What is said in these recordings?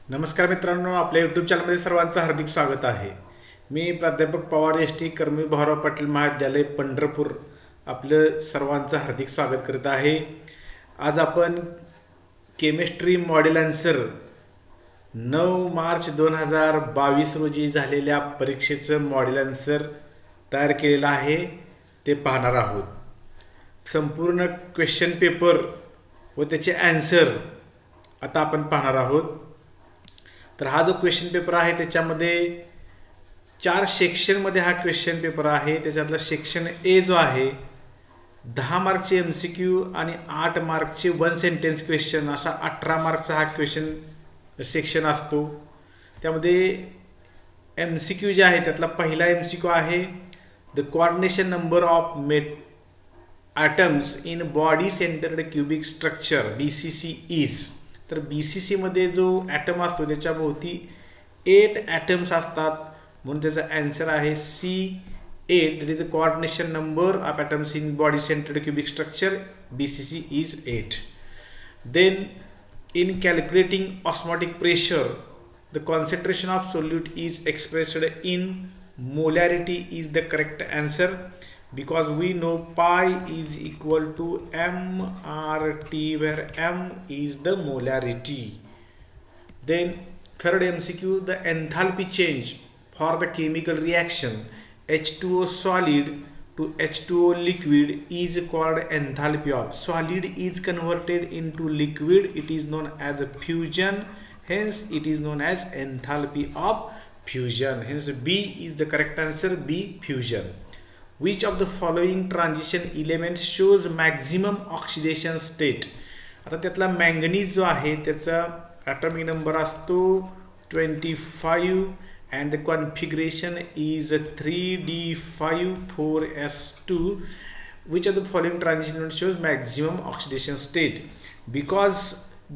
नमस्कार मित्रांनो, आपल्या यूट्यूब चॅनलमध्ये सर्वांचं हार्दिक स्वागत आहे. मी प्राध्यापक पवार ST कर्मवीर भाऊराव पाटील महाविद्यालय पंढरपूर आपलं सर्वांचं हार्दिक स्वागत करत आहे. आज आपण केमिस्ट्री मॉडेल आन्सर 9 मार्च 2022 रोजी झालेल्या परीक्षेचं मॉडेल आन्सर तयार केलेलं आहे ते पाहणार आहोत. संपूर्ण क्वेश्चन पेपर व त्याचे आन्सर आता आपण पाहणार आहोत. तर हा जो क्वेश्चन पेपर आहे त्याच्यामध्ये 4 सेक्शनमध्ये हा क्वेश्चन पेपर आहे. त्याच्यातला सेक्शन ए जो आहे 10 मार्कचे MCQ आणि 8 मार्कचे 1 सेंटेन्स क्वेश्चन असा 18 मार्कचा हा क्वेश्चन सेक्शन असतो. त्यामध्ये MCQ जे आहे त्यातला पहिला MCQ आहे the coordination number of atoms in body centred cubic structure BCC is. तर BCC मध्ये जो ॲटम असतो त्याच्याभोवती 8 ॲटम्स असतात म्हणून त्याचा आन्सर आहे C8. That is the coordination number of atoms in body centred cubic structure BCC is 8. Then in calculating osmotic pressure the concentration of solute is expressed in molarity is the correct answer because we know pi is equal to mRT where m is the molarity. Then third MCQ, the enthalpy change for the chemical reaction H2O solid to H2O liquid is called enthalpy of. Solid is converted into liquid, it is known as a fusion, hence it is known as enthalpy of fusion. Hence B is the correct answer, B fusion. Which of the following transition elements shows maximum oxidation state? आता त्यातला manganese जो आहे त्याचा atomic number असतो 25 and the configuration is 3d54s2. Which of the following transition shows maximum oxidation state? Because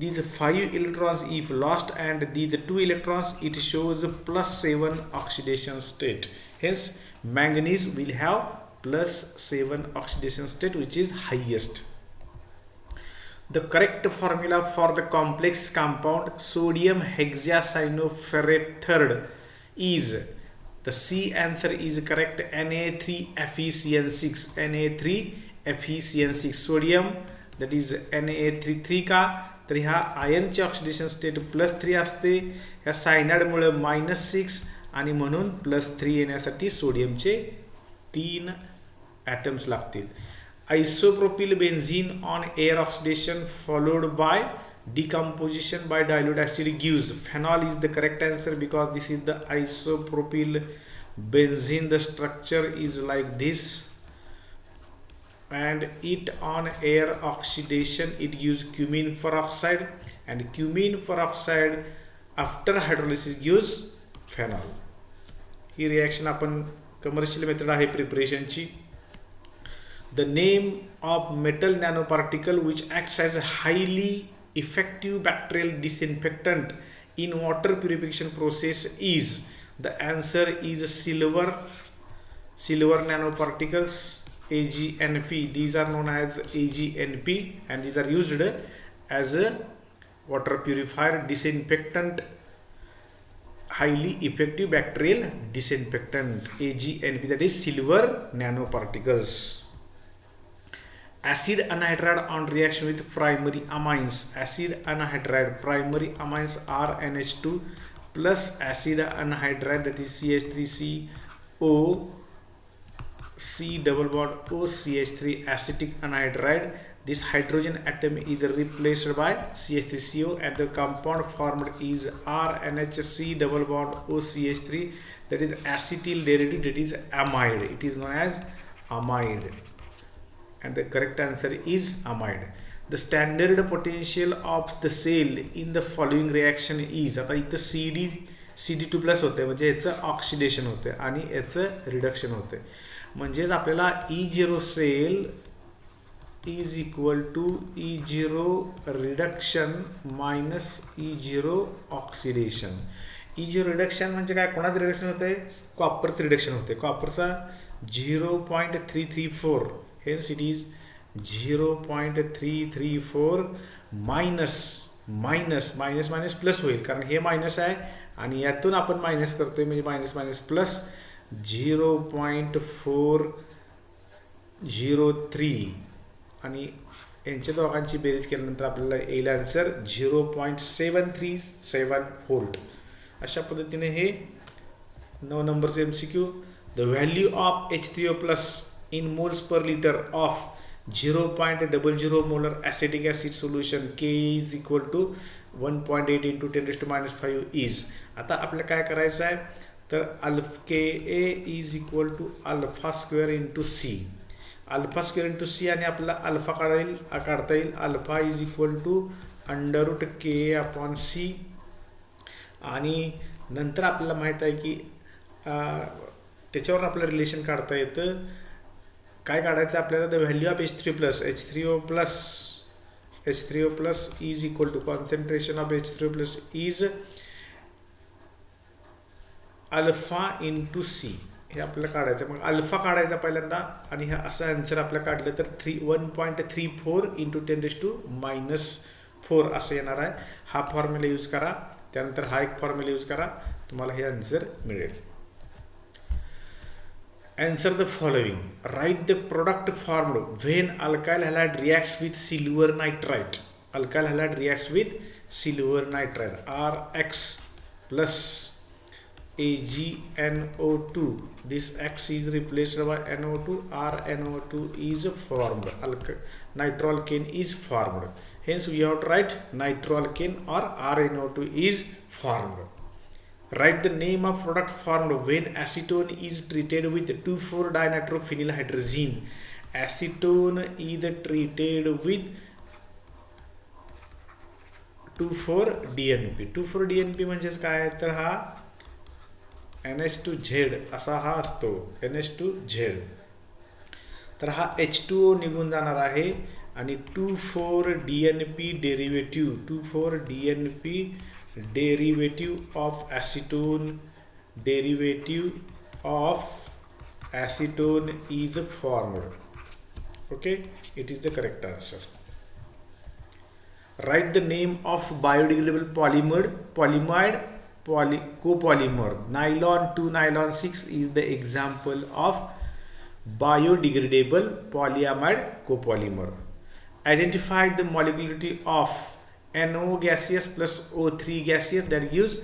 these 5 electrons if lost and these 2 electrons it shows +7 oxidation state. Hence manganese will have +7 oxidation state which is highest. The correct formula for the complex compound sodium hexacyanoferrate third is, the C answer is correct, Na3FeCN6. Na3FeCN6 sodium that is Na3 का तर ह्या आयनची oxidation state +3 असते. ह्या सायनाइडमुळे -6 आणि म्हणून +3 येण्यासाठी सोडियमचे 3 atoms लागतील. Isopropyl benzene on air oxidation followed by decomposition by dilute acid gives phenol is the correct answer because this is the isopropyl benzene. The structure is like this and it on air oxidation it gives cumene peroxide and cumene peroxide after hydrolysis gives phenol. He reaction आपण commercial method आहे प्रिपरेशनची. The name of metal nanoparticle which acts as a highly effective bacterial disinfectant in water purification process is, the answer is silver nanoparticles AgNP. These are known as AgNP and these are used as a water purifier disinfectant, highly effective bacterial disinfectant AgNP, that is silver nanoparticles. Acid anhydride on reaction with primary amines. Acid anhydride primary amines are NH2 plus acid anhydride that is CH3CO C double bond OCH3 acetic anhydride. This hydrogen atom is replaced by CH3CO and the compound formed is RNHC double bond OCH3, that is acetyl derivative, that is amide. It is known as amide and the correct answer is amide. The standard potential of the cell in the following reaction is. आता इथं CD2+ होते म्हणजे याचं oxidation होते आणि याचं reduction होते. म्हणजेच आपल्याला E0 cell is equal to E0 reduction minus E0 oxidation. E0 reduction म्हणजे काय, कोणाचं रिडक्शन होते? कॉपरचं रिडक्शन होते. कॉपरचा 0.334, hence it is 0.334 minus minus minus minus plus होईल, कारण हे मायनस आहे आणि यातून आपण मायनस करतोय म्हणजे मायनस मायनस प्लस 0.403 आणि यांच्या दोघांची बेरीज केल्यानंतर आपल्याला येईल आन्सर 0.737 व्होल्ट. अशा पद्धतीने हे 9 नंबरचे MCQ. The value of H3O plus in moles per litre of 0.00 molar acetic acid solution K is equal to 1.8 into 10⁻5 is. आता आपल्याला काय करायचं आहे तर Ka is equal to alpha square into C. Alpha square into C आणि आपल्याला alpha काढता येईल. Alpha is equal to √Ka/C आणि नंतर आपल्याला माहीत आहे की त्याच्यावर आपलं रिलेशन काढता येतं. काय काढायचं आपल्याला the value of H3O plus is equal to concentration of H3O plus is alpha into C. हे आपल्याला काढायचं. मग अल्फा काढायचा पहिल्यांदा आणि हा असं आन्सर आपलं काढलं तर 1.34 इंटू 10⁻⁴ असं येणार आहे. हा फॉर्म्युला यूज करा, त्यानंतर हा एक फॉर्म्युला यूज करा, तुम्हाला हे आन्सर मिळेल. Answer the following. Write the product formed when alkyl halide reacts with silver nitride. Alkyl halide reacts with silver nitride. Rx plus AgNO2. This X is replaced by NO2. RNO2 is formed. Nitroalkane is formed. Hence we have to write nitroalkane or RNO2 is formed. Write the name of product formed when acetone is treated with 2,4-dinitrophenylhydrazine. Acetone is treated with 2,4-DNP. 2,4-DNP म्हणजेच काय तर हा NH2Z असा हा असतो. NH2Z तर हा H2O निघून जाणार आहे आणि 2,4-DNP derivative 2,4-DNP derivative of acetone is formed. Okay, it is the correct answer. Write the name of biodegradable copolymer. Nylon 2 nylon 6 is the example of biodegradable polyamide copolymer. Identify the molecularity of NO gaseous plus O3 gaseous, that gives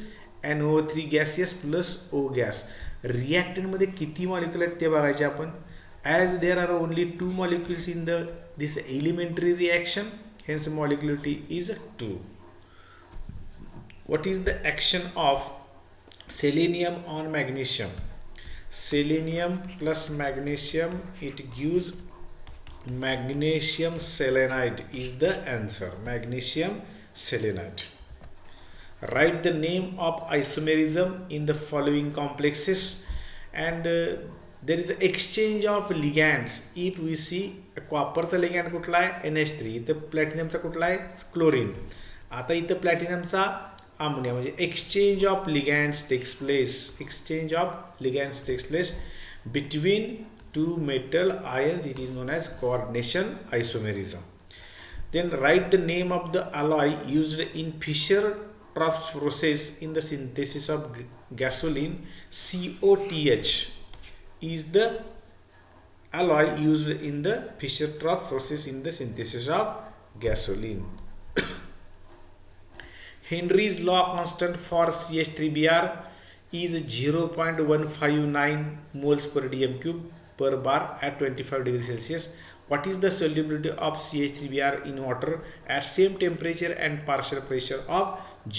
NO3 gaseous plus O gas. Reactant मध्ये किती molecule आहेत ते बघायचे आपण. As there are only 2 molecules in this elementary reaction, hence molecularity is 2. What is the action of selenium on magnesium? Selenium plus magnesium, it gives magnesium selenide is the answer. Magnesium selenide. Write the name of isomerism in the following complexes, and there is the exchange of ligands. If we see कॉपरचा ligand कुठला आहे NH3, इथं प्लॅटिनमचा कुठला आहे chlorine. आता इथं प्लॅटिनमचा ammonia म्हणजे exchange of ligands takes place between two metal ions. It is known as coordination isomerism. Then write the name of the alloy used in Fischer-Tropsch process in the synthesis of gasoline. COTH is the alloy used in the Fischer-Tropsch process in the synthesis of gasoline. Henry's law constant for CH3Br is 0.159 moles per dm cube per bar at 25 degrees Celsius. What is the solubility of CH3Br in water at same temperature and partial pressure of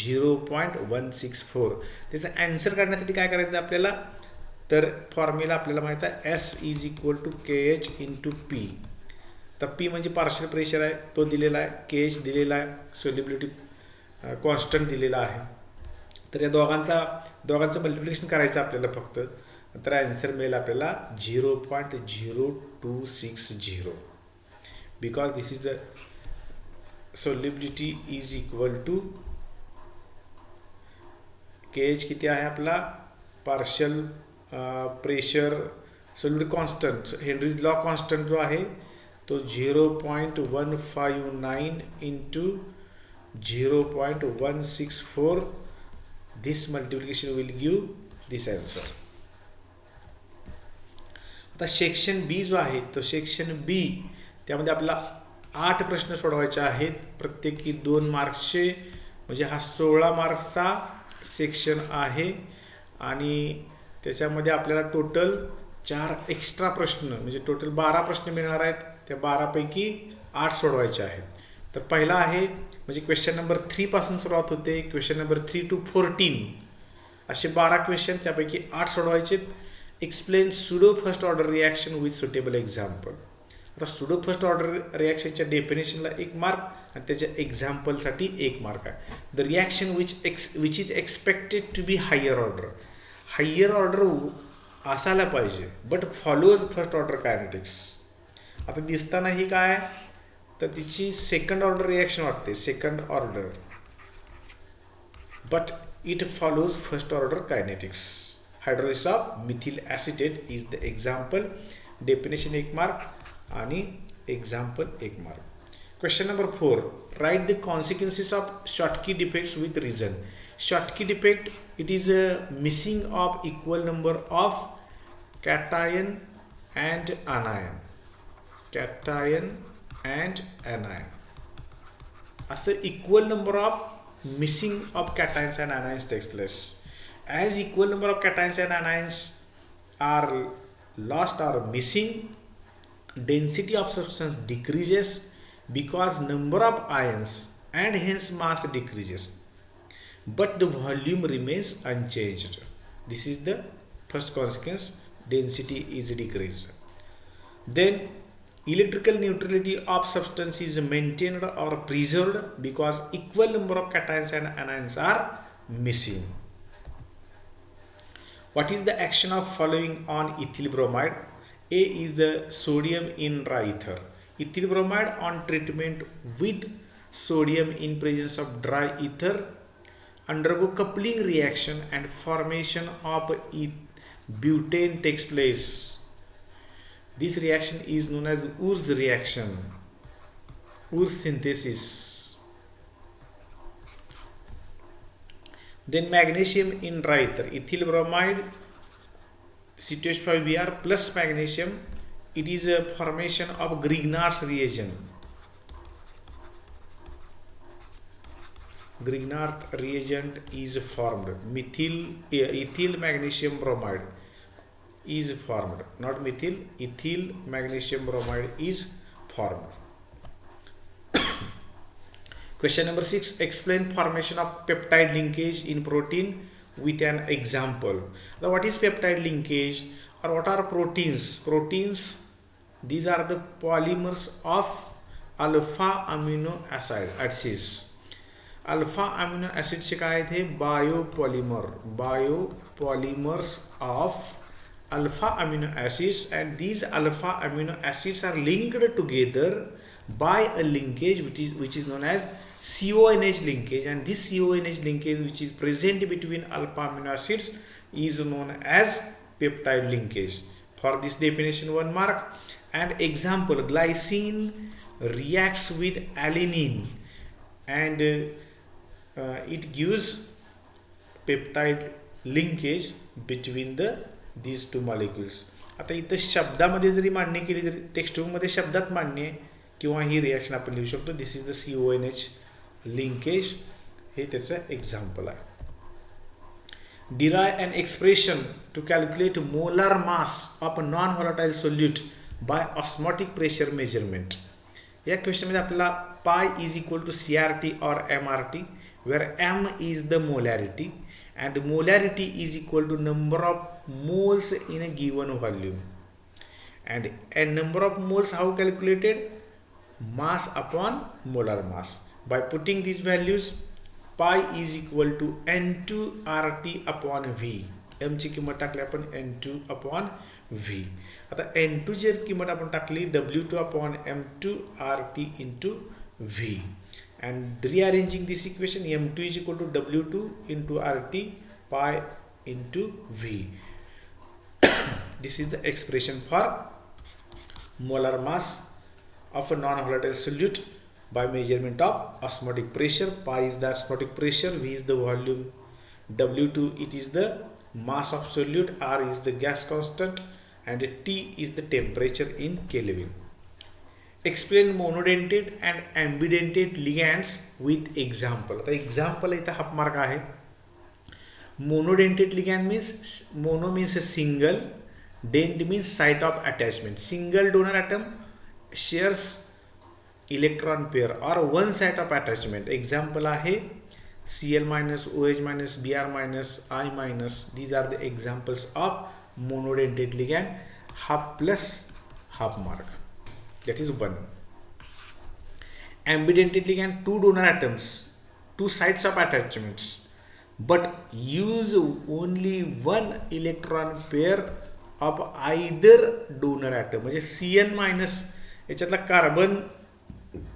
0.164? त्याचा answer काढण्यासाठी काय करायचं आपल्याला तर formula आपल्याला माहित आहे S is equal to KH into P. तर P म्हणजे पार्शियल प्रेशर आहे तो दिलेला आहे, KH दिलेला आहे, सोल्युबिलिटी कॉन्स्टंट दिलेला आहे. तर या दोघांचं मल्टिप्लिकेशन करायचं आपल्याला फक्त, तर आन्सर मिळेल आपल्याला 0.0260 because this is the solubility is equal to KH किती आहे आपला partial pressure solubility constant Henry's law constant जो आहे तो 0.159 into 0.164. This multiplication will give this answer. आता सेक्शन बी जो आहे तो सेक्शन बी त्यामध्ये आपल्याला 8 प्रश्न सोडवायचे आहेत, प्रत्येकी 2 मार्क्सचे, म्हणजे हा 16 मार्क्सचा सेक्शन आहे आणि त्याच्यामध्ये आपल्याला टोटल 4 एक्स्ट्रा प्रश्न म्हणजे टोटल 12 प्रश्न मिळणार आहेत. त्या 12 पैकी 8 सोडवायचे आहेत. तर पहिला आहे म्हणजे क्वेश्चन नंबर 3 पासून सुरुवात होते, क्वेश्चन नंबर 3 to 14 असे 12 क्वेश्चन, त्यापैकी 8 सोडवायचे. Explain pseudo first order reaction with suitable example. आता सुडो फर्स्ट ऑर्डर रिॲक्शनच्या डेफिनेशनला 1 मार्क आणि त्याच्या एक्झाम्पलसाठी 1 मार्क आहे. The reaction which is expected to be higher order असायला पाहिजे but follows first order kinetics. आता दिसताना ही काय तर तिची सेकंड ऑर्डर रिॲक्शन वाटते, second order, but it follows first order kinetics. Hydrolysis of methyl acetate is the example. Definition 1 mark आणि example 1 mark. Question number 4. Write the consequences of Schottky defects with reason. Schottky defect it is a missing of equal number of cation and anion. Cation and anion असं equal number of missing of cations and anions takes place. As equal number of cations and anions are lost or missing, density of substance decreases because number of ions and hence mass decreases, but the volume remains unchanged. This is the first consequence, density is decreased. Then electrical neutrality of substance is maintained or preserved because equal number of cations and anions are missing. What is the action of following on ethyl bromide? A is the sodium in dry ether. Ethyl bromide on treatment with sodium in presence of dry ether undergo coupling reaction and formation of butane takes place. This reaction is known as Ur's reaction, Ur's synthesis. Then magnesium in dry ether, ethyl bromide C2H5Br plus magnesium, it is a formation of Grignard's reagent. Grignard reagent is formed. Ethyl magnesium bromide is formed, not methyl, ethyl magnesium bromide is formed. Question number 6. Explain formation of peptide linkage in protein with an example. Now, what is peptide linkage or what are proteins? Proteins, these are the polymers of alpha amino acids. Alpha amino acids चे काय थे biopolymers of alpha amino acids, and these alpha amino acids are linked together by a linkage which is known as CONH linkage, and this CONH linkage which is present between alpha amino acids is known as peptide linkage. For this definition 1 mark. And example, glycine reacts with alanine and it gives peptide linkage between these two molecules. आता इथं शब्दामध्ये जरी मांडणी केली तरी टेक्स्टबुकमध्ये शब्दात मांडणी आहे किंवा ही रिॲक्शन आपण लिहू शकतो. दिस इज द CONH लिंकेज, हे त्याचं एक्झाम्पल आहे. Derive an expression to calculate molar mass of a non-volatile solute by osmotic pressure measurement. या क्वेश्चनमध्ये आपल्याला pi is equal to CRT or MRT, where M is the molarity and molarity is equal to number of moles in a given volume, and a number of moles how calculated? Mass upon molar mass. By putting these values, pi is equal to N2 RT upon V. M ची किंमत टाकली आपण N2 upon V. आता N2 ची किंमत आपण टाकली W2 upon M2 RT into V. And rearranging this equation, M2 is equal to W2 into RT pi into V. This is the expression for molar mass of a non-volatile solute by measurement of osmotic pressure. Pi is the osmotic pressure, V is the volume, W2 it is the mass of solute, R is the gas constant, and T is the temperature in Kelvin. Explain monodentate and ambidentate ligands with example. आता example इथं half mark आहे. Monodentate ligand means mono means a single, dent means site of attachment. Single donor atom shares electron pair or one site of attachment. Example आहे Cl minus, OH minus, Br minus, I minus. These are the examples of monodentate ligand. Half plus half mark. That is 1. Ambidentate ligand, two donor atoms, two sites of attachments, but use only one electron pair of either donor atom. म्हणजे Cn minus याच्यातला carbon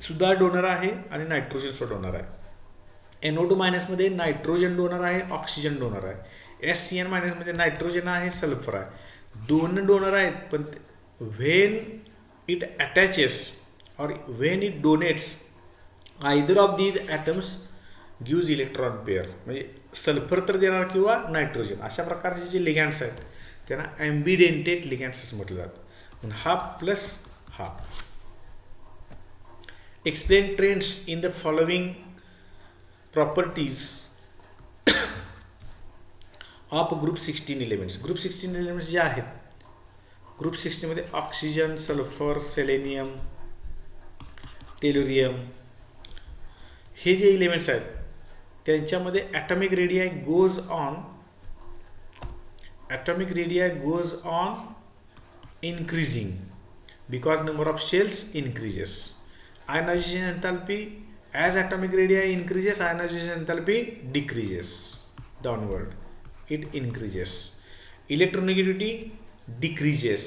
सुद्धा donor आहे आणि nitrogen सुद्धा donor आहे. NO2 minus मध्ये nitrogen donor आहे, oxygen donor आहे. SCN मायनस मध्ये नायट्रोजन आहे, सल्फर आहे. दोन डोनर आहेत, पण when it attaches or when it donates, either of these atoms gives electron pair. म्हणजे सल्फर तर देणार किंवा नायट्रोजन. अशा प्रकारचे जे लिगॅंड्स आहेत त्यांना ॲम्बिडेंटेट लिगॅंड्स असं म्हटलं जातं. Half plus half. Explain trends in the following properties of group 16 elements. Group 16 elements जे आहेत, ग्रुप 16 मध्ये ऑक्सिजन, सल्फर, सेलेनियम, टेल्युरियम हे जे एलिमेंट्स आहेत त्यांच्यामध्ये atomic radii goes on increasing because number of shells increases. Ionization enthalpy, as atomic radii increases, ionization enthalpy decreases downward, it increases. Electronegativity decreases.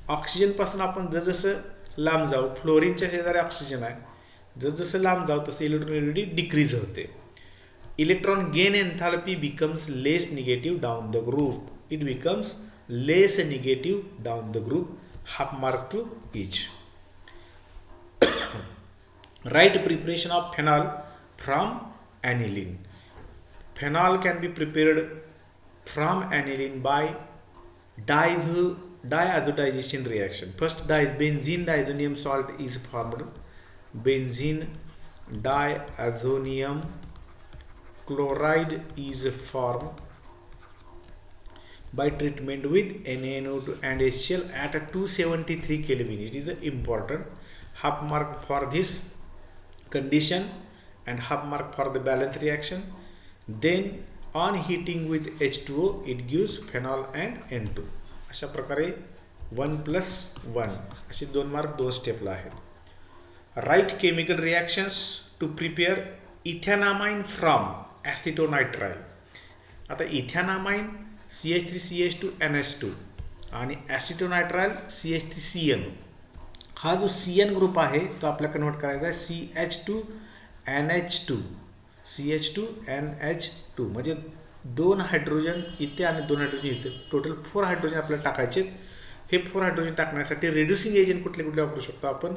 Oxygen पासून आपण जसं लांब जाऊ, फ्लोरीनच्या शेजारी ऑक्सिजन आहे, जसं लांब जाऊ तसं इलेक्ट्रोनेगेटिव्हिटी डिक्रीज होते. Electron gain enthalpy becomes less negative down the group. It becomes less negative down the group. Half mark to each. Write preparation of phenol from aniline. Phenol can be prepared from aniline by diazotization reaction. First, benzene diazonium salt is formed. Benzene diazonium chloride is formed by treatment with NaNO2 and HCl at 273 Kelvin. It is important. Half mark for this condition and half mark for the balance reaction. Then on heating with H2O it gives phenol and N2. अशा प्रकारे 1+1 असे 2 mark 2 स्टेपला आहेत. Write chemical reactions to prepare ethanamine from acetonitrile. आता ethanamine CH3CH2 NH2 आणि ॲसिटोनायट्राइल CH3CN. हा जो CN group आहे तो आपल्याला कन्वर्ट करायचा आहे CH2 NH2. CH2 NH2 म्हणजे 2 हायड्रोजन इथे आणि 2 हायड्रोजन इथे, टोटल 4 हायड्रोजन आपल्याला टाकायचे. हे 4 हायड्रोजन टाकण्यासाठी रेड्युसिंग एजंट कुठले कुठले वापरू शकतो आपण.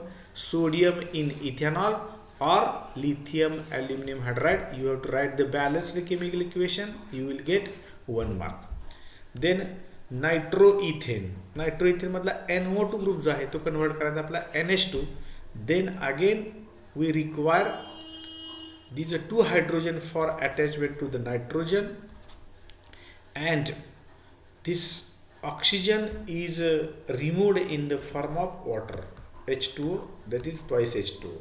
Sodium in ethanol or lithium aluminum hydride. You have to write the balanced chemical equation. You will get 1 mark. Then nitroethane. Nitroethane मधला NO2 ग्रुप जो आहे तो कन्वर्ट करायचा आपला NH2. Then again we require these 2 hydrogen for attachment to the nitrogen, and this oxygen is removed in the form of water, H2O, that is twice H2O.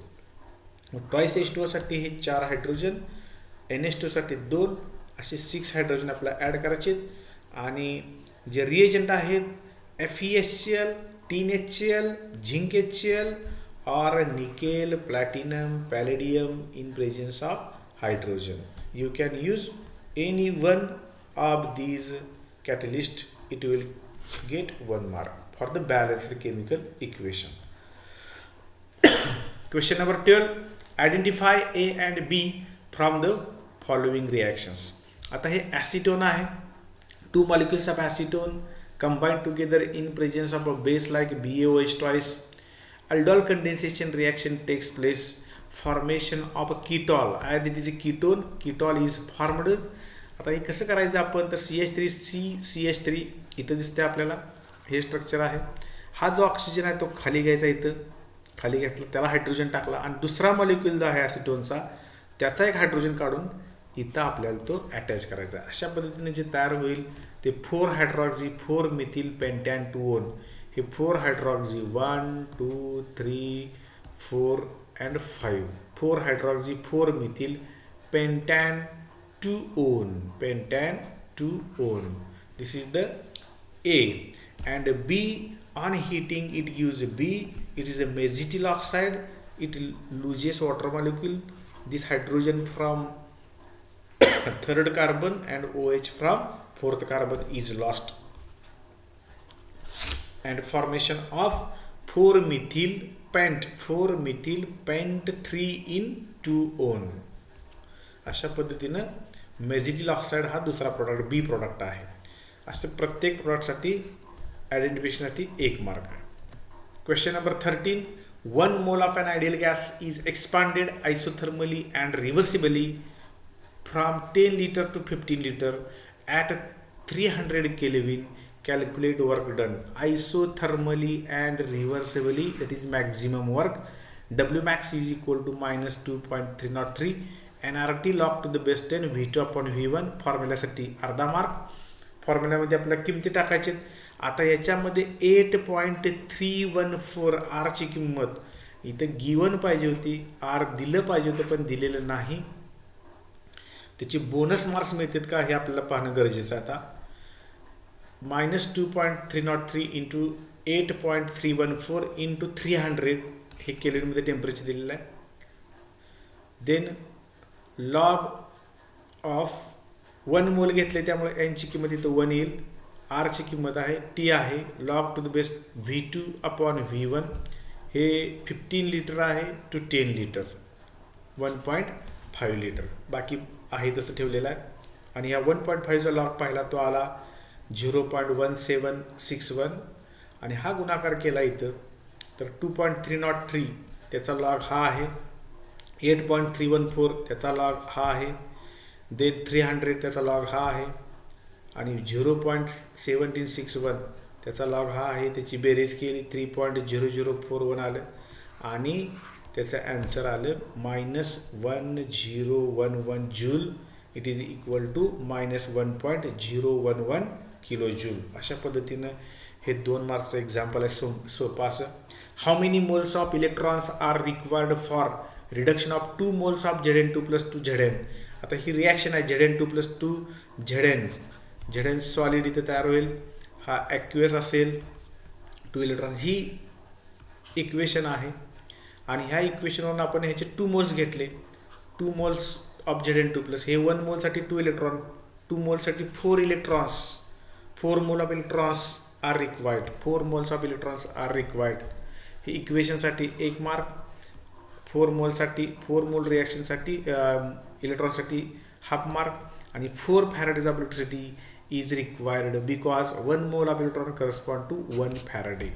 Twice H2O साठी हे 4 hydrogen, NH2 साठी 2 असे 6 hydrogen आपल्याला add करायचे. आणि जे reagent आहेत FeHCl, tin HCl, zinc HCl or nickel, platinum, palladium in presence of hydrogen. You can use any one of these catalysts. It will get 1 mark for the balanced chemical equation. Question number 12. Identify A and B from the following reactions. आता हे acetone आहे. 2 molecules of acetone combined together in presence of a base like BaOH twice. Aldol condensation reaction takes place formation of a ketol as it is a ketone, ketol is formed. आता हे कसं करायचं आपण, तर CH3 इथं दिसते आपल्याला, हे स्ट्रक्चर आहे. हा जो ऑक्सिजन आहे तो खाली घ्यायचा, इथं खाली घेतला, त्याला हायड्रोजन टाकला आणि दुसरा मॉलिक्यूल जो आहे ॲसिटोनचा त्याचा एक हायड्रोजन काढून इथं आपल्याला तो अटॅच करायचा. अशा पद्धतीने जे तयार होईल ते 4 हायड्रॉक्सी 4 मिथिल पेंटॅन 2 हे 4 hydroxy 1 2 3 4 and 5 4 hydroxy 4 methyl pentan 2 this is the A. And B, on heating it gives B, it is a mesetyl oxide, it loses water molecule, this hydrogen from third carbon and OH from fourth carbon is lost, and formation of 4 methyl pent 3 in 2-one. अशा पद्धतीनं मेझिटिल oxide हा दुसरा product बी product आहे. असे प्रत्येक प्रोडक्टसाठी आयडेंटिफिकेशनसाठी 1 mark आहे. Question number 13. 1 mole of an ideal gas is expanded isothermally and reversibly from 10 liter to 15 liter at 300 Kelvin. Calculate work done. Isothermally and reversibly, that is maximum work. Wmax is equal to minus 2.303. nRT log to the base 10 V2 upon V1. फॉर्म्युल्यासाठी अर्धा mark. फॉर्म्युल्यामध्ये आपल्याला किमती टाकायचे. आता याच्यामध्ये 8.314 R ची किंमत इथं given पाहिजे होती, R दिलं पाहिजे होतं पण दिलेलं नाही. त्याची बोनस मार्क्स मिळतात का हे आपल्याला पाहणं गरजेचं आहे. आता -2.303 इंटू 8.314 इंटू 300 हे केल्विनमध्ये टेम्परेचर दिलेलं आहे. देन लॉग ऑफ 1 मोल घेतले त्यामुळे यांची किंमत इथं 1 येईल. R ची किंमत आहे T आहे. Log to the base V2 upon V1 हे 15 लिटर आहे टू 10 लिटर 1.5 लिटर. बाकी आहे तसं ठेवलेलं आहे. आणि या 1.5चा लॉग पाहिला तो आला 0.1761 आणि हा गुणाकार केला इथं तर 2.303 त्याचा लॉग हा आहे. 8.314 त्याचा लॉग हा आहे. देन 300 त्याचा लॉग हा आहे आणि 0.1761 त्याचा लॉग हा आहे. त्याची बेरीज केली 3.0041 आलं आणि त्याचं ॲन्सर आलं -1011 joule. It is equal to -1.011 kilo joule. अशा पद्धतीनं हे 2 मार्क्सचं एक्झाम्पल आहे. सोपं असं. How many moles of electrons are required for reduction of 2 moles of Zn2+2 Zn. आता ही रिॲक्शन आहे Zn2+2 Zn सॉलिड इथं तयार होईल. हा ॲक्युअस असेल 2 इलेक्ट्रॉन्स. ही इक्वेशन आहे आणि ह्या इक्वेशनवरून आपण ह्याचे 2 मोल्स घेतले. 2 मोल्स ऑफ Zn2+. हे 1 मोलसाठी 2 electron, 2 मोलसाठी 4 electrons. 4 mole of electrons are required. 4 moles of electrons are required. हे इक्वेशनसाठी 1 मार्क. 4 मोल रिॲक्शनसाठी इलेक्ट्रॉनसाठी हाफ मार्क. आणि 4 faradays of electricity is required because 1 mole of electron correspond to 1 faraday.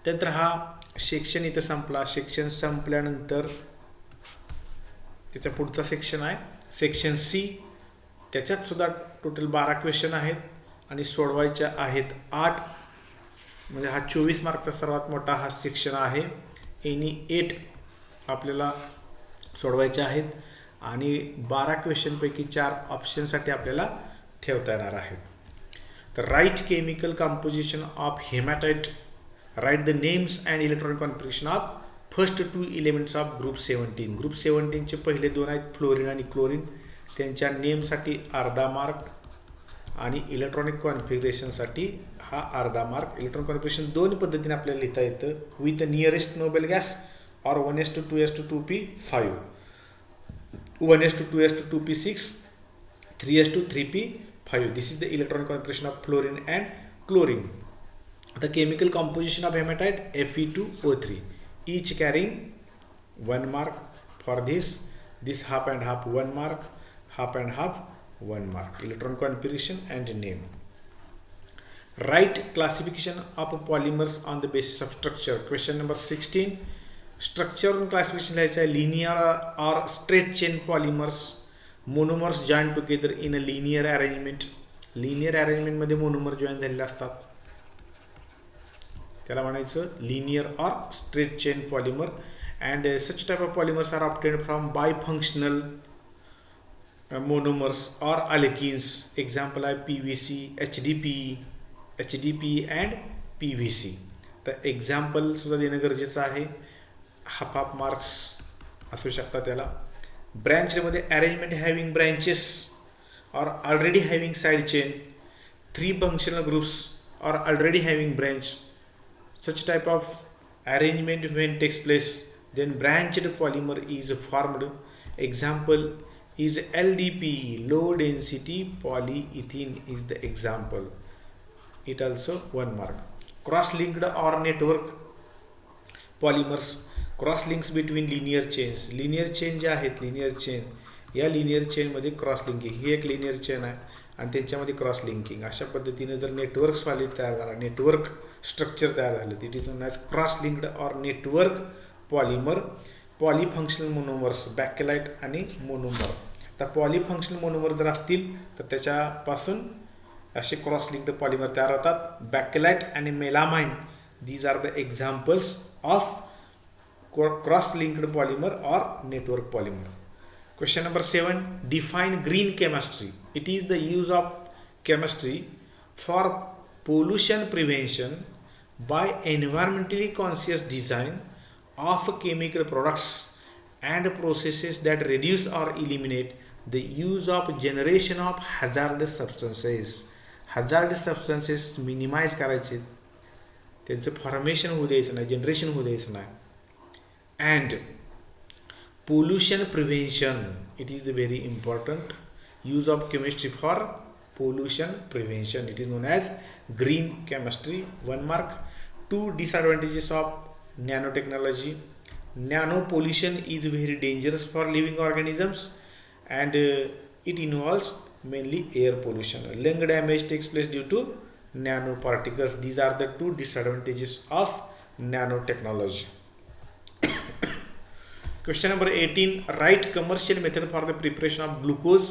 त्यानंतर हा section इथं संपला. सेक्शन संपल्यानंतर त्याच्या पुढचा सेक्शन आहे सेक्शन सी. त्याच्यात सुद्धा टोटल 12 क्वेश्चन आहेत आणि सोडवायच्या आहेत 8. म्हणजे हा 24 मार्कचा सर्वात मोठा हा सेक्शन आहे. एनी 8 आपल्याला सोडवायचे आहेत आणि 12 क्वेश्चनपैकी 4 ऑप्शनसाठी आपल्याला ठेवता येणार आहेत. तर write chemical composition of haematite. Write the names and electronic configuration of first 2 elements of group 17. Group 17चे पहिले 2 आहेत फ्लोरीन आणि क्लोरीन. त्यांच्या नेमसाठी अर्धा मार्क आणि इलेक्ट्रॉनिक कॉन्फिगरेशनसाठी हा अर्धा मार्क. इलेक्ट्रॉनिक कॉन्फिगरेशन 2 पद्धतीने आपल्याला लिहिता येतं. With nearest Nobel gas or 1:2:2p5, 1:2:2p6, 3:3p5. This is the electron configuration of fluorine and chlorine. The chemical composition of hematite Fe2O3, each carrying 1 mark. For this half and half 1 mark, half and half 1 mark. Electron configuration and name. Write classification of polymers on the basis of structure. Question number 16. Structure classification लिहायचं आहे. Linear or straight chain polymers, monomers joined together in a linear arrangement. Linear arrangement मध्ये monomer join झालेले असतात, त्याला म्हणायचं linear or straight chain polymer. And such type of polymers are obtained from bifunctional monomers or alkenes. Example आहे PVC, HDPE and PVC. तर example सुद्धा देणं गरजेचं आहे. हाफ मार्क्स असू शकतात त्याला. ब्रँचमध्ये arrangement having branches or already having side chain, 3 functional groups or already having branch. Such type of arrangement when takes place, then branched polymer is formed. Example is LDP, low density polyethylene is the example. It also 1 mark. Cross linked or network polymers, cross links between linear chains. Linear chain जे आहेत, linear chain, या linear चेनमध्ये cross linking, ही एक linear chain आहे आणि त्यांच्यामध्ये cross linking, अशा पद्धतीने जर नेटवर्क सॉलिड तयार झाला, नेटवर्क स्ट्रक्चर तयार झालं, it is known as cross linked or network polymer. Polyfunctional monomers, bakelite आणि मोनोमर. तर पॉलिफंक्शनल मोनोमर जर असतील तर त्याच्यापासून असे क्रॉस लिंक्ड पॉलिमर तयार होतात. बॅकेलाइट आणि melamine, these are the examples of cross linked polymer or network polymer. Question number 7. Define green chemistry. It is the use of chemistry for pollution prevention by environmentally conscious design of chemical products and processes that reduce or eliminate the use of generation of hazardous substances. Hazardous substances minimize करायचे, त्यांचं formation होऊ द्यायचं नाही, generation होऊ द्यायचं नाही. And pollution prevention, it is very important use of chemistry for pollution prevention. It is known as green chemistry. 1 mark. 2 disadvantages of nanotechnology. Nano pollution is very dangerous for living organisms and it involves mainly air pollution. Lung damage takes place due to nanoparticles. These are the 2 disadvantages of nanotechnology. Question number 18. Write commercial method for the preparation of glucose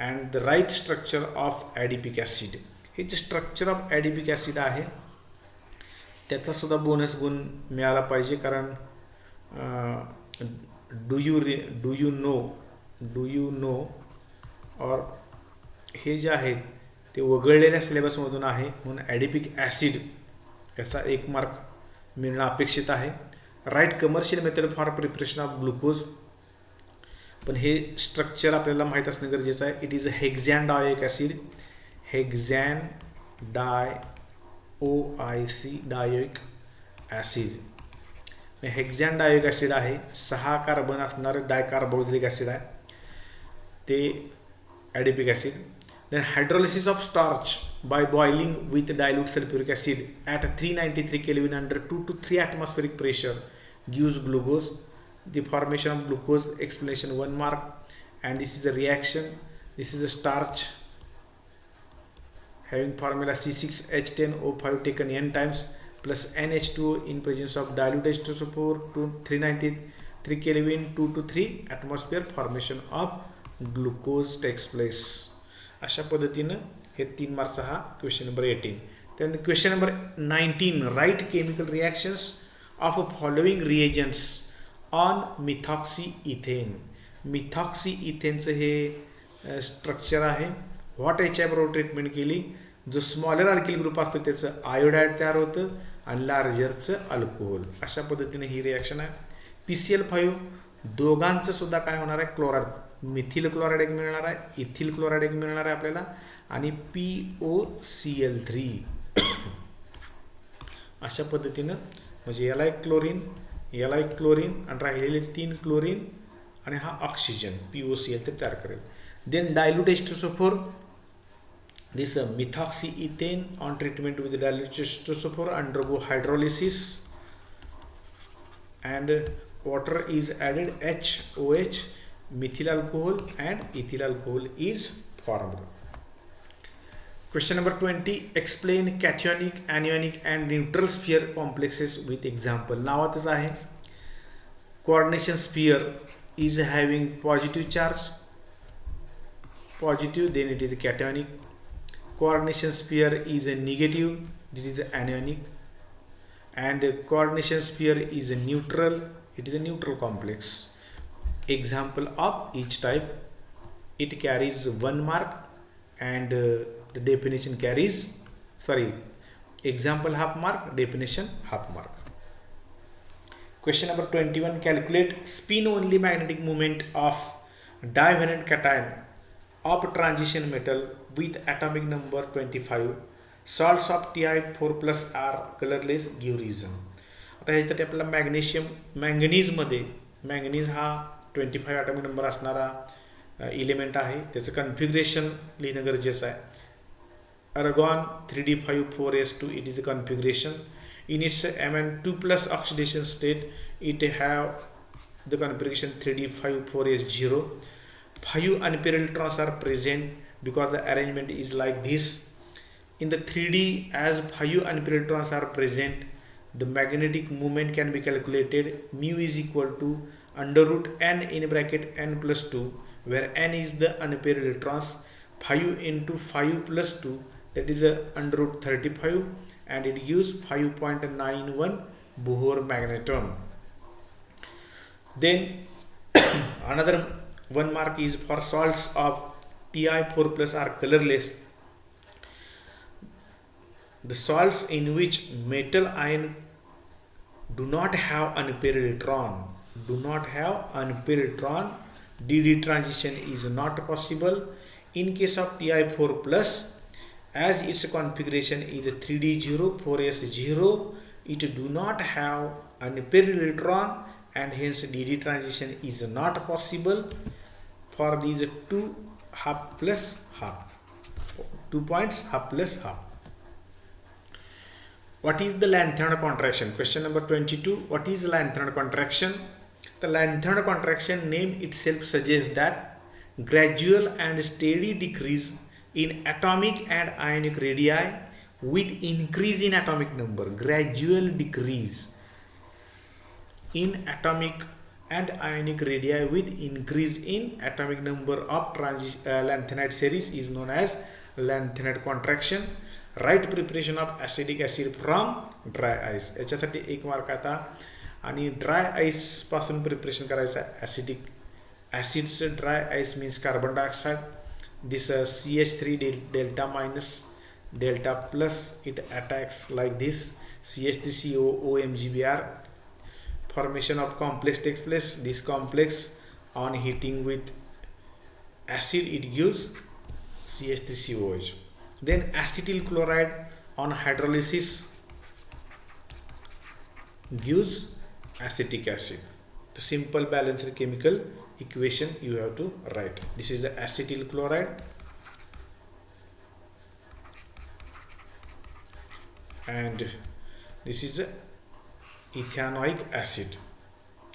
and the right structure of adipic acid. हे जे structure of ॲडिपिक acid आहे त्याचा सुद्धा bonus गुण मिळाला पाहिजे, कारण do you know और हे जे आहेत ते वगळलेल्या सिलेबसमधून आहे, म्हणून ॲडिपिक ॲसिड याचा 1 मार्क मिळणं अपेक्षित आहे. Write commercial method for preparation of glucose, पण हे स्ट्रक्चर आपल्याला माहीत असणं गरजेचं आहे. It is hexanedioic acid, hexanedioic acid. Hexanedioic acid आहे, 6 कार्बन असणारं डायकार्बोक्सिलिक ॲसिड आहे ते adipic acid. Then hydrolysis of starch by boiling with dilute sulfuric acid at 393 Kelvin under 2 to 3 atmospheric pressure gives glucose. The formation of glucose explanation 1 mark. And this is a reaction. This is a starch having formula C6H10O5 taken n times plus NH2 in presence of dilute H2SO4 to 393 Kelvin 2 to 3 atmosphere. Formation of glucose takes place. अशा पद्धतीनं हे 3 मार्क्सचा हा question number 18. त्यानंतर question number 19. Write chemical reactions of following reagents on methoxyethane. मिथॉक्सीइथेनचं हे structure आहे. What याच्याबरोबर treatment केली, जो स्मॉलर अल्किल ग्रुप असतो त्याचं आयोडाईड तयार होतं आणि लार्जरचं अल्कोहोल. अशा पद्धतीने ही रिॲक्शन आहे. PCl5 दोघांचं सुद्धा काय होणार आहे, क्लोराईड, मिथिल क्लोराईड एक मिळणार आहे, इथिल क्लोराईड एक मिळणार आहे आपल्याला, आणि POCl3. अशा पद्धतीनं म्हणजे याला एक क्लोरीन, याला एक क्लोरीन आणि राहिलेले 3 क्लोरीन आणि हा ऑक्सिजन POCl ते तयार करेल. Then dilute H2SO4, this methoxyethane on treatment with dilute H2SO4 undergo hydrolysis and water is added, HOH, methyl alcohol and ethyl alcohol is formed. Question number 20. Explain cationic, anionic and neutral sphere complexes with example. नावातच आहे. Coordination sphere is having positive charge, positive, then it is cationic. Coordination sphere is a negative, this is anionic. And coordination sphere is a neutral, it is a neutral complex. Example of each type. It carries 1 mark and the definition carries, example half mark, definition half mark. Question number 21. Calculate spin only magnetic moment of divalent cation of transition metal with atomic number 25. Salts of Ti4 plus are colorless, give reason. आता ह्याच्यासाठी आपल्याला मॅंगनीजमध्ये manganese हा 25 atomic number असणारा element आहे. त्याचं configuration लिहिणं गरजेचं आहे. Argon 3d54s2, it is the configuration. In its Mn2 plus oxidation state, it have the configuration 3d54s0. 5 unpaired electrons are present because the arrangement is like this. In the 3d, as 5 unpaired electrons are present, the magnetic moment can be calculated. Mu is equal to under root n in bracket n plus 2, where n is the unpaired electrons. 5 into 5 plus 2, that is under root 35, and it gives 5.91 Bohr magneton. Then another 1 mark is for salts of Ti4 plus are colorless. The salts in which metal ion do not have unpaired electron, DD transition is not possible. In case of Ti4 plus, as its configuration is 3d04s0, it do not have unpaired electron and hence DD transition is not possible for these 2 half plus half, 2 points half plus half. What is the Lanthanum contraction? Question number 22. What is Lanthanum contraction? The Lanthanum contraction name itself suggests that gradual and steady decrease in atomic and ionic radii with increase in atomic number. Gradual decrease in atomic and ionic radii with increase in atomic number of lanthanide series is known as lanthanide contraction. Right preparation of acetic acid from dry ice. याच्यासाठी 1 mark आता. आणि dry ice पासून preparation करायचं आहे. Acidic acids dry ice means carbon dioxide. This CH3 delta minus delta plus, it attacks like this. CH3CO OMGBr. Formation of complex takes place. This complex on heating with acid, it gives CH3COH. Then acetyl chloride on hydrolysis gives acetic acid. The simple balanced chemical equation you have to write. This is the acetyl chloride and this is the ethanoic acid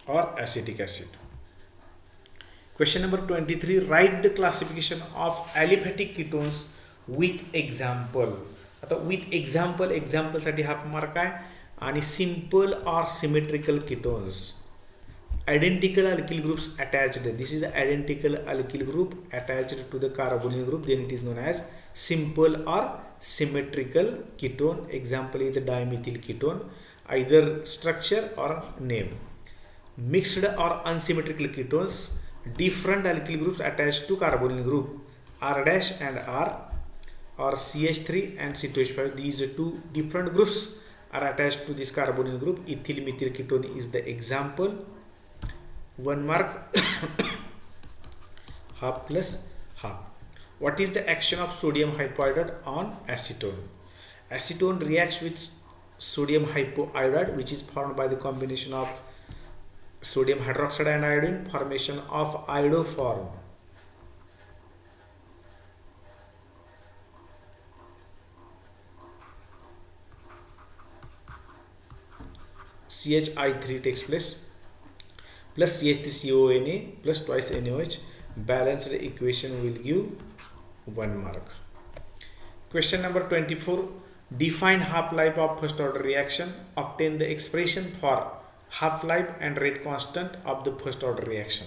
or acetic acid. Question number 23. Write the classification of aliphatic ketones with example. आता with example साठी half mark आहे. आणि simple or symmetrical ketones, identical alkyl groups attached. This is the identical alkyl group attached to the carbonyl group, then it is known as simple or symmetrical ketone. Example is the dimethyl ketone, either structure or name. Mixed or unsymmetrical ketones, different alkyl groups attached to carbonyl group, R dash and R, or CH3 and C2H5. These two different groups are attached to this carbonyl group. Ethyl methyl ketone is the example. 1 mark. Half plus half. What is the action of sodium hypoiodide on acetone? Acetone reacts with sodium hypoiodide, which is formed by the combination of sodium hydroxide and iodine, formation of iodoform. CHI3 takes place plus CH3CONA plus twice NaOH. Balanced equation will give 1 mark. Question number 24. Define half-life of first order reaction. Obtain the expression for half-life and rate constant of the first order reaction.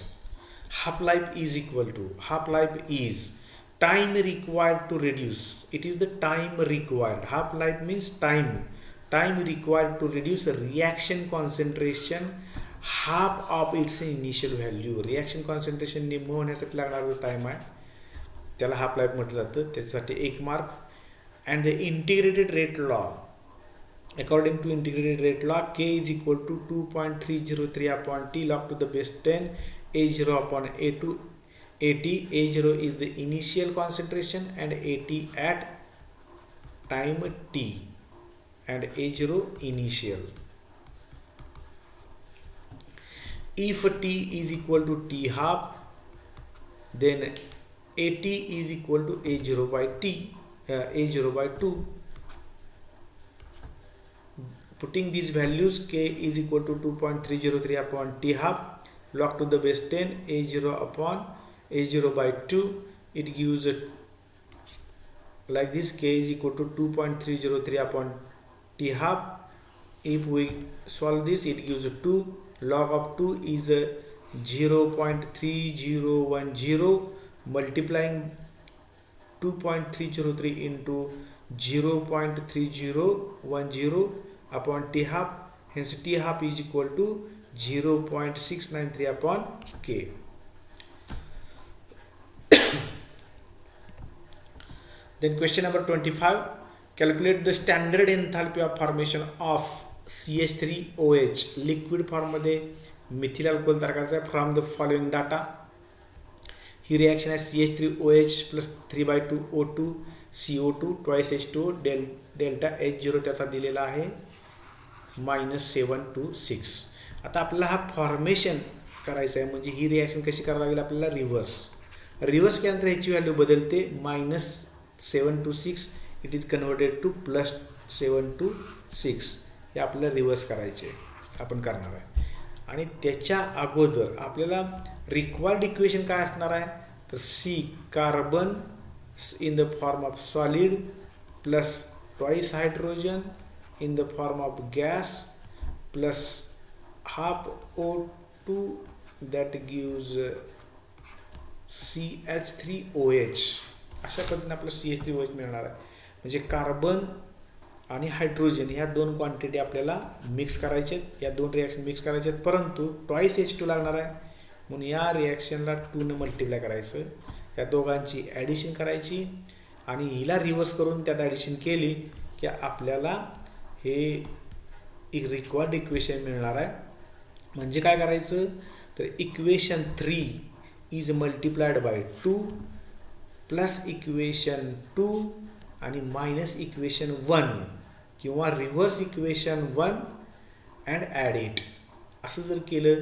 Half-life is equal to, half-life is time required to reduce. It is the time required. Half-life means time required to reduce reaction concentration half of its initial value. Reaction concentration निम्न होण्यासाठी लागणारा जो time आहे त्याला half life म्हटलं जातं. त्याच्यासाठी 1 mark. And the integrated rate law, according to integrated rate law, k is equal to 2.303 upon t log to the base 10 a0 upon a2 at. A0 is the initial concentration and at at time t, and a0 initial. If t is equal to t half, then at is equal to a0 by t, a0 by 2. Putting these values, k is equal to 2.303 upon t half log to the base 10 a0 upon a0 by 2, it gives like this. K is equal to 2.303 upon t half. If we solve this, it gives 2. Log of 2 is 0.3010. Multiplying 2.303 into 0.3010 upon t half, hence t half is equal to 0.693 upon k. Then question number 25. Calculate the standard enthalpy of formation of CH3OH. Liquid form मध्ये methyl alcohol तयार करायचा आहे from the following data. He reaction आहे CH3OH plus 3/2 O2 CO2 twice H2O delta H0 त्याचा दिलेला आहे -726. आता आपल्याला हा फॉर्मेशन करायचा आहे, म्हणजे ही रिॲक्शन कशी करावी लागेल आपल्याला रिव्हर्स केल्यानंतर ह्याची व्हॅल्यू बदलते. -726 इट इज कन्वर्टेड टू +726. हे आपल्याला रिव्हर्स करायचे आपण करणार आहे. आणि त्याच्या अगोदर आपल्याला रिक्वायर्ड इक्वेशन काय असणार आहे तर C carbon in the form of solid plus twice hydrogen in the form of gas plus half O2 that gives CH3OH. अशा पद्धतीने आपल्याला CH3OH मिळणार आहे. म्हणजे कार्बन आणि हायड्रोजन ह्या दोन क्वांटिटी आपल्याला मिक्स करायचे आहेत, या दोन रिॲक्शन मिक्स करायचे आहेत, परंतु ट्वाइस H2 लागणार आहे म्हणून या रिॲक्शनला 2 ने मल्टिप्लाय करायचं. या दोघांची ॲडिशन करायची आणि हिला रिव्हर्स करून त्यात ॲडिशन केली की आपल्याला हे एक रिक्वायर्ड इक्वेशन मिळणार आहे. म्हणजे काय करायचं तर equation 3 is multiplied by 2 plus equation 2 आणि मायनस इक्वेशन 1 किंवा reverse equation 1 and add it. असं जर केलं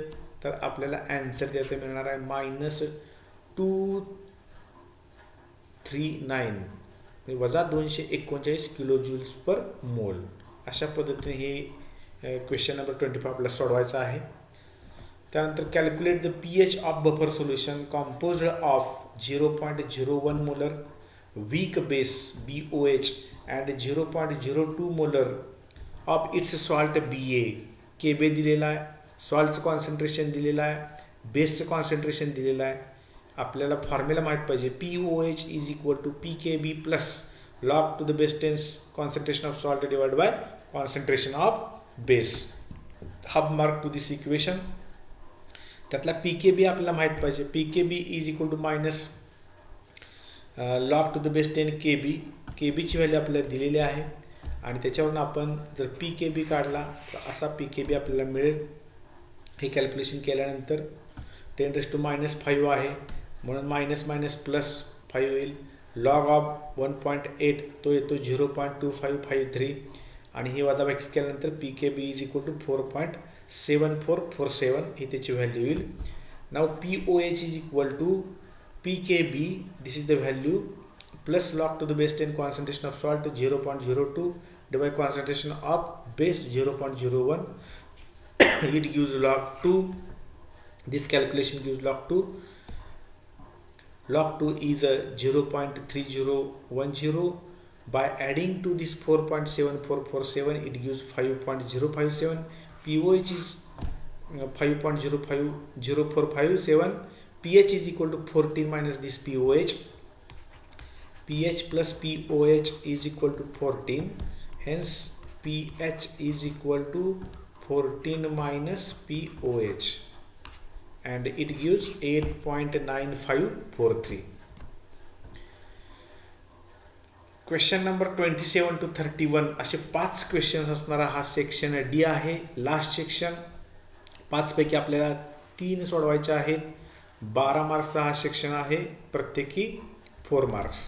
तर आपल्याला ॲन्सर त्याचं मिळणार आहे -239 वजा 239 किलो जूल्स पर मोल. अशा पद्धतीने हे क्वेश्चन नंबर 25 आपल्याला सोडवायचा आहे. त्यानंतर calculate the pH of buffer solution composed of 0.01 molar weak base BOH and 0.02 molar of its salt BA. KB दिलेला आहे, सॉल्टचं कॉन्सन्ट्रेशन दिलेलं आहे, बेसचं कॉन्सन्ट्रेशन दिलेलं आहे. आपल्याला फॉर्म्युला माहीत पाहिजे. POH is equal to PKB plus log to the base 10 concentration of salt divided by concentration of base. half mark to this equation. त्यातला PKB आपल्याला माहित पाहिजे. PKB is equal to minus log to the base 10 KB. KB ची value आपल्याला दिलेली आहे आणि त्याच्यावरून आपण जर PKB काढला तर असा PKB आपल्याला मिळेल. हे कॅल्क्युलेशन केल्यानंतर 10⁻⁻5 आहे म्हणून -+5 होईल. लॉग ऑफ 1.8 तो येतो 0.2553 आणि ही वजाबाकी केल्यानंतर PKB इज इक्वल टू 4.7447 ही त्याची व्हॅल्यू येईल. Now POH is equal to PKB, this is the value, plus log to the base 10 concentration of salt 0.02 divide concentration of base 0.01. It gives log 2. This calculation gives log 2. log 2 is 0.3010 By adding to this 4.7447, it gives 5.057. pOH is 5.04047. pH is equal to 14 minus this pOH. pH plus pOH is equal to 14. Hence pH is equal to 14 minus pOH, and it gives 8.9543. Question number 27 to 31 असे 5 questions असणारा हा section D आहे, last section. 5 पैकी आपल्याला 3 सोडवायचे आहेत. 12 मार्क्सचा हा section आहे, प्रत्येकी 4 marks.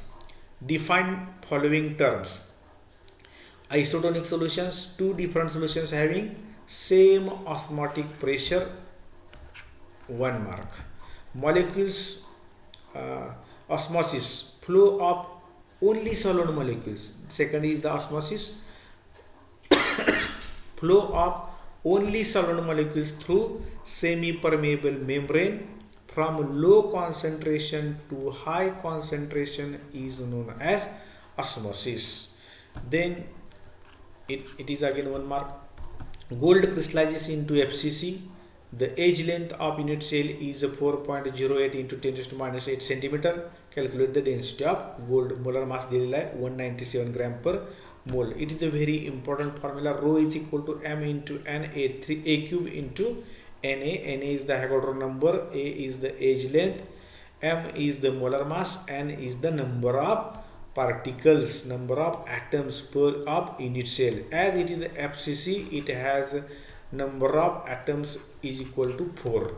Define following terms. Isotonic solutions, 2 different solutions having same osmotic pressure, 1 mark. Molecules, osmosis, flow of only solid molecules. Second is the osmosis, flow of only solid molecules through semi-permeable membrane from low concentration to high concentration is known as osmosis. Then it is again 1 mark. Gold crystallizes into FCC. The age length of unit cell is 4.08 into 10 to minus 8 centimeter. Calculate the density of gold. Molar mass दिलेला आहे 197 gram per mole. It is a very important formula. Rho is equal to m into n a cube into na. Na is the Avogadro number, a is the age length, m is the molar mass, n is the number of particles, number of atoms per of unit cell. As it is FCC, it has number of atoms is equal to 4.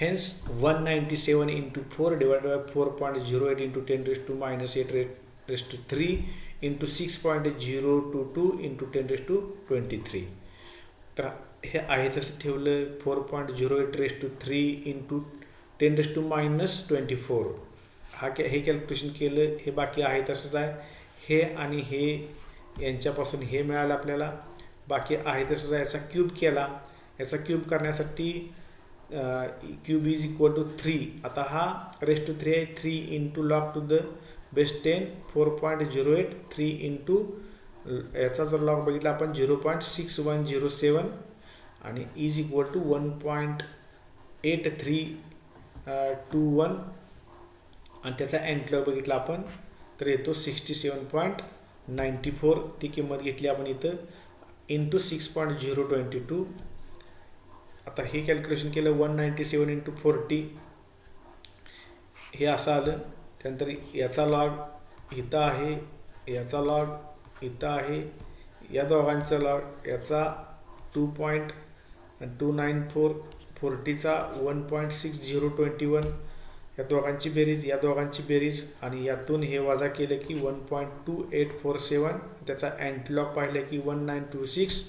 Hence 197 into 4 divided by 4.08 into 10 raised to minus 8 raised to 3 into 6.022 into 10 raised to 23. तर हे आहे तसं ठेवलं. 4.08 raised to 3 into 10 raised to minus 24. हे calculation केलं. हे बाकी आहे तसंच आहे. हे आणि हे यांच्यापासून हे मिळालं आपल्याला. बाकी आहे तसंच आहे. याचा क्यूब केला. याचा क्यूब करण्यासाठी क्यूब इज इक्वल टू 3. आता हा रेस्ट टू 3 आहे. 3 into log to the base 10 4.08 3 into याचा जर लॉग बघितला आपण 0.6107 आणि इज इक्वल टू 1.8321 आणि त्याचा एंटलॉग बघितला आपण तर येतो 67.94. ती किंमत घेतली आपण इथं इंटू 6.022. आता हे कॅल्क्युलेशन केलं 197 इंटू 40 हे असं आलं. त्यानंतर याचा लॉग इथं आहे, याचा लॉग इथं आहे, या दोघांचा लॉग याचा 2.294 40चा 1.6021 या दोघांची बेरीज, या दोघांची बेरीज आणि यातून हे वजा केलं की 1.2847. त्याचा अँटलॉग पाहिलं की 1926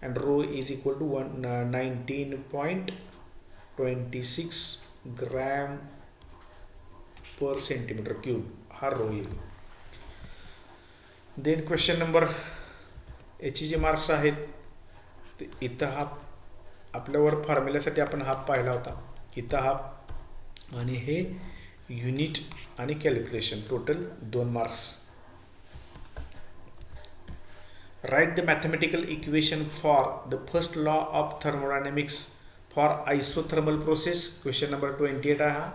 and rho is equal to 19.26 gram per centimeter cube. हा रो येईल. देन क्वेश्चन नंबर याची जे मार्क्स आहेत ते इथं हाफ आपल्यावर फॉर्म्युल्यासाठी आपण हाफ पाहिला होता. इथं हाफ आणि हे युनिट आणि calculation total 2 marks. Write the mathematical equation for the first law of thermodynamics for isothermal process. Question number 28 आहे हा.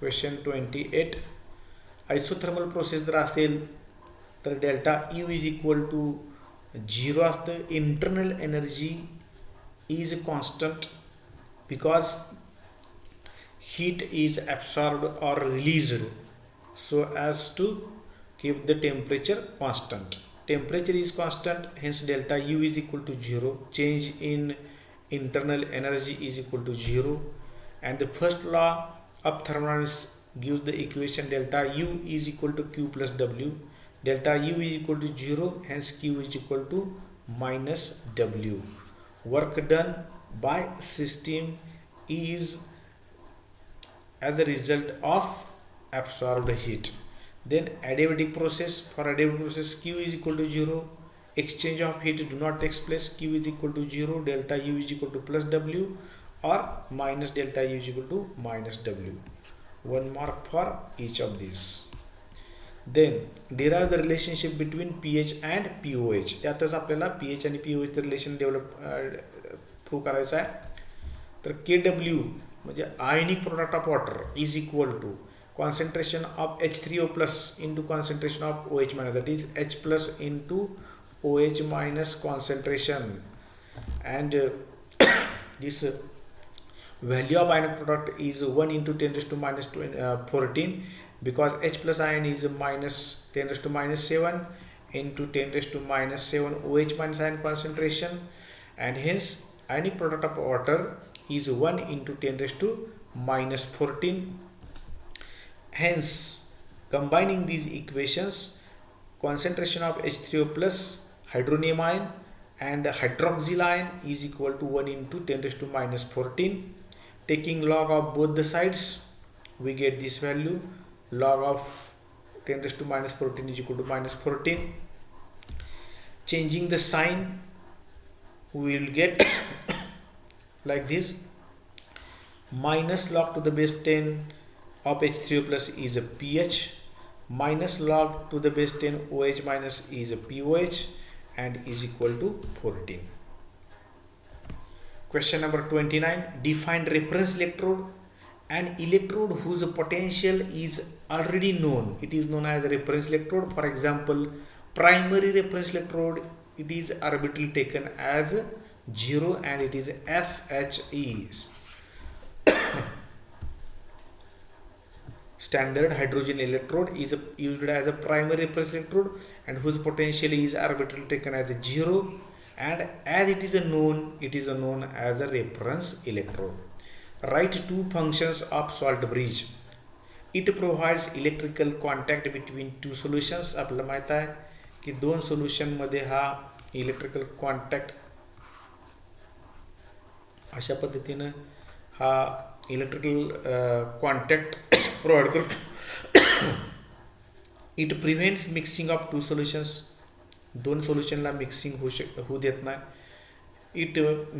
Question 28. Isothermal process जर असेल तर delta U is equal to 0 असतं. Internal energy is constant because heat is absorbed or released so as to keep the temperature constant. Temperature is constant, hence delta U is equal to 0. Change in internal energy is equal to 0. And the first law of thermodynamics gives the equation delta U is equal to Q plus W. Delta U is equal to 0, hence Q is equal to minus W. Work done by system is as a result of absorbed heat. Then adiabatic process, for adiabatic process Q is equal to 0, exchange of heat do not take place. Q is equal to 0, delta U is equal to plus W or minus delta U is equal to minus W. 1 mark for each of these. Then derive the relationship between pH and POH. त्यातच आपल्याला pH आणि POH relation prove करायचं आहे. तर KW म्हणजे ionic product of water is equal to concentration of H3O plus into concentration of OH minus, that is H plus into OH minus concentration, and this value of ionic product is 1 into 10 raised to minus 14, because H plus ion is minus 10 raised to minus 7 into 10 raised to minus 7 OH minus ion concentration, and hence ionic product of water is 1 into 10 raised to minus 14. Hence, combining these equations, concentration of H3O plus hydronium ion and hydroxyl ion is equal to 1 into 10 raised to minus 14. Taking log of both the sides, we get this value. Log of 10 raised to minus 14 is equal to minus 14. Changing the sign, we will get like this. Minus log to the base 10 of H3O plus is a pH, minus log to the base 10 OH minus is a POH, and is equal to 14. Question number 29. Define reference electrode. An electrode whose potential is already known, it is known as a reference electrode. For example, primary reference electrode, it is arbitrarily taken as 0 and it is SHE. Standard hydrogen electrode is used as a primary reference electrode and whose potential is arbitrarily taken as a 0, and as it is known as a reference electrode. Write two functions of salt bridge. It provides electrical contact between two solutions. आपल्याला माहित आहे की दोन solution मध्ये हा electrical contact अशा पद्धतीने हा इलेक्ट्रिकल कॉन्टॅक्ट प्रोवाइड करतो. It prevents mixing of two solutions. दोन सोल्युशनला मिक्सिंग होऊ देत नाही. It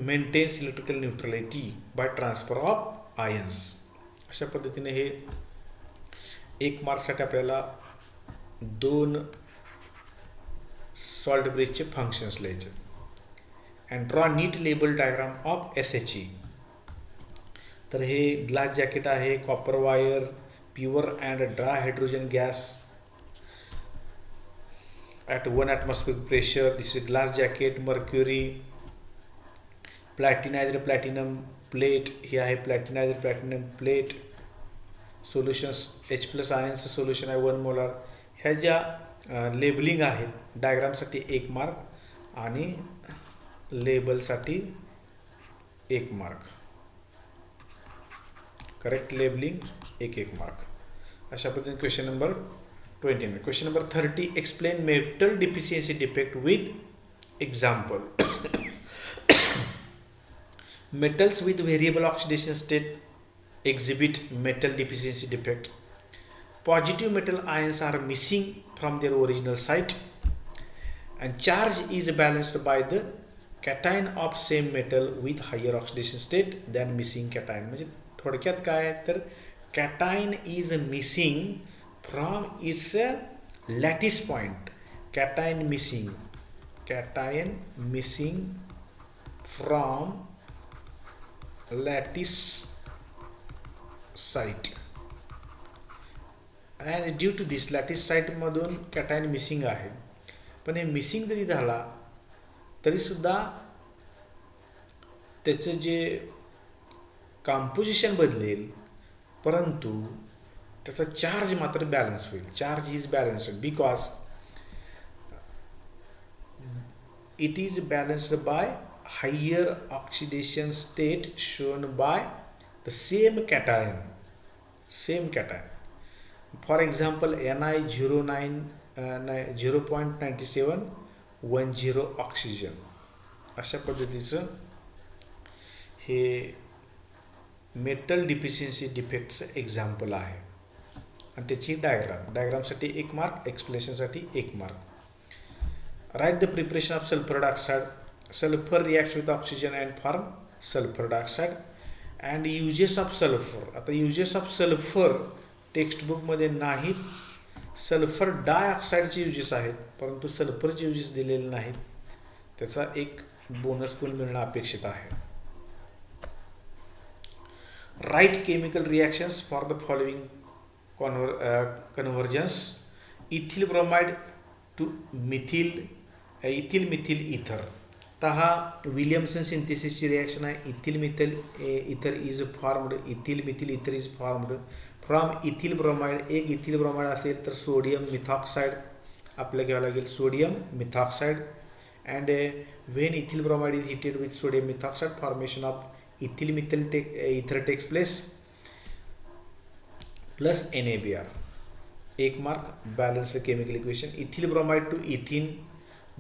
maintains electrical neutrality by transfer of ions. अशा पद्धतीने हे एक मार्कसाठी आपल्याला दोन सॉल्ट ब्रिजचे फंक्शन्स लिहायचे. And draw neat label diagram of SHE. तर हे ग्लास जॅकेट आहे, copper wire, pure and dry hydrogen gas at 1 atmospheric pressure. This is glass jacket, mercury, platinized platinum plate. हे आहे platinized platinum plate. Solutions H plus ions solution आहे 1 molar. ह्या ज्या labelling आहेत डायग्रामसाठी 1 mark आणि लेबलसाठी 1 mark. Correct labelling 1 mark. अशा पद्धतीने question number 29. Question number 30. Explain metal deficiency defect with example. Metals with variable oxidation state exhibit metal deficiency defect. Positive metal ions are missing from their original site, and charge is balanced by the cation of same metal with higher oxidation state than missing cation. म्हणजे थोडक्यात काय तर cation is missing from its lattice point. Cation missing from lattice site, and due to this lattice site मधून cation missing आहे. पण हे missing जरी झाला तरी सुद्धा त्याचं जे कंपोजिशन बदलेल, परंतु त्याचा चार्ज मात्र बॅलन्स होईल. Charge is balanced because it is balanced by higher oxidation state shown by the same cation. For example Ni 0.9710 oxygen. अशा पद्धतीचं हे मेटल डिफिशियन्सी डिफेक्टचं एक्झाम्पल आहे आणि त्याची डायग्रामसाठी 1 मार्क, एक्सप्लेनेशनसाठी 1 mark. Write the preparation of sulphur dioxide. Sulphur reacts with oxygen and form sulphur dioxide. And uses of sulphur. आता uses of sulphur टेक्स्टबुकमध्ये नाहीत, सल्फर डायऑक्साईडचे युजेस आहेत, परंतु सल्फरचे युजेस दिलेले नाहीत. त्याचा एक बोनस गुण मिळणं अपेक्षित आहे. Write chemical reactions for the following conversions. Ethyl bromide to ethyl methyl ether. तर हा विलियमसन सिंथेसिसची रिॲक्शन आहे. Ethyl methyl ether is formed, ethyl methyl ether is formed from ethyl bromide. एक इथिल ब्रोमाइड असेल तर सोडियम मिथॉक्साइड आपल्याला घ्यावं लागेल, sodium methoxide. And when ethyl bromide is heated with sodium methoxide, formation of ethyl methyl ether takes place plus NaBr. एक mark. Balanced chemical equation. Ethyl bromide to ethene,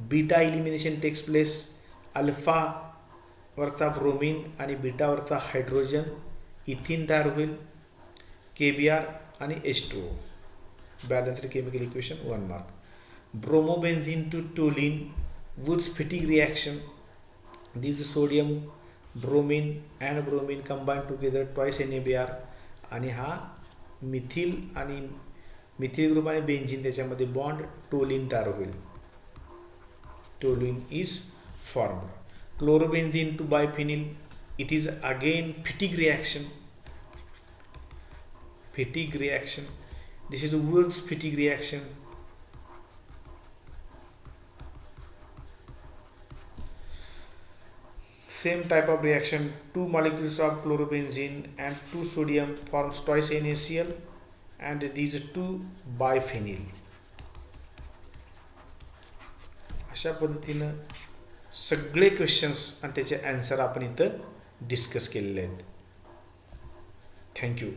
beta elimination takes place. Alpha वरचा bromine आणि बीटावरचा hydrogen, ethene तयार होईल, KBr आणि H2O. Balanced chemical equation 1 mark. Bromobenzene to toluene, Wurtz Fittig reaction. This sodium bromine and bromine combine together twice NaBr. आणि हा methyl आणि methyl group आणि बेन्झीन त्याच्यामध्ये बॉन्ड, टोलिन तयार होईल, toluene is formed. Chlorobenzene to biphenyl, it is again Fittig reaction, Fittig reaction. This is woods फिटिग reaction. Same type of reaction, 2 molecules of chlorobenzene and 2 sodium forms twice NaCl and these 2 biphenyl. अशा पद्धतीनं सगळे questions आणि त्याचे answer आपण इथं discuss केलेले आहेत. Thank you.